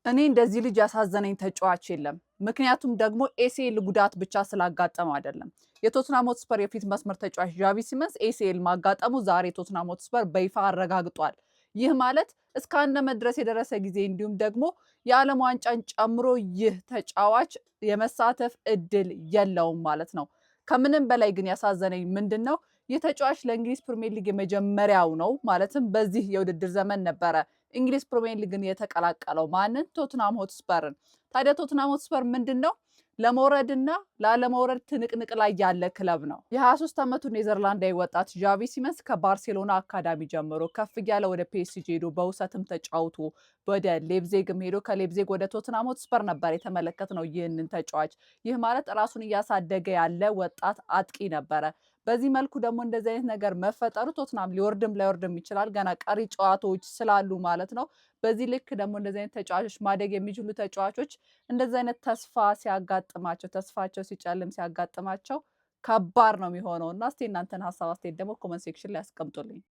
እኔ እንደዚህ ልጅ ያሳዘነኝ ተጫዋች የለም። ምክንያቱም ደግሞ ኤሲኤል ጉዳት ብቻ ስላጋጠመው አይደለም። የቶትናም ሆትስፐር የፊት መስመር ተጫዋች ዣቪ ሲመንስ ኤሲኤል ማጋጠሙ ዛሬ ቶትናም ሆትስፐር በይፋ አረጋግጧል። ይህ ማለት እስከ አንድ ዓመት ድረስ የደረሰ ጊዜ እንዲሁም ደግሞ የዓለም ዋንጫን ጨምሮ ይህ ተጫዋች የመሳተፍ እድል የለውም ማለት ነው። ከምንም በላይ ግን ያሳዘነኝ ምንድን ነው? ይህ ተጫዋች ለእንግሊዝ ፕሪሚየር ሊግ የመጀመሪያው ነው። ማለትም በዚህ የውድድር ዘመን ነበረ እንግሊዝ ፕሪሚየር ሊግን የተቀላቀለው ማንን? ቶትናም ሆትስፐርን። ታዲያ ቶትናም ሆትስፐር ምንድን ነው? ለመውረድና ላለመውረድ ትንቅንቅ ላይ ያለ ክለብ ነው። የ23 ዓመቱ ኔዘርላንዳዊ ወጣት ዣቪ ሲመንስ ከባርሴሎና አካዳሚ ጀምሮ ከፍ እያለ ወደ ፒኤስጂ ሄዶ በውሰትም ተጫውቶ ወደ ሌብዜግም ሄዶ ከሌብዜግ ወደ ቶትናም ሆትስፐር ነበር የተመለከትነው ይህንን ተጫዋች። ይህ ማለት ራሱን እያሳደገ ያለ ወጣት አጥቂ ነበረ። በዚህ መልኩ ደግሞ እንደዚህ አይነት ነገር መፈጠሩ ቶትናም ሊወርድም ላይወርድም ይችላል፣ ገና ቀሪ ጨዋታዎች ስላሉ ማለት ነው። በዚህ ልክ ደግሞ እንደዚህ አይነት ተጫዋቾች ማደግ የሚችሉ ተጫዋቾች እንደዚህ አይነት ተስፋ ሲያጋጥማቸው ተስፋቸው ሲጨልም ሲያጋጥማቸው ከባድ ነው የሚሆነው እና እስቲ እናንተን ሀሳብ አስተያየት ደግሞ ኮመንት ሴክሽን ላይ አስቀምጡልኝ።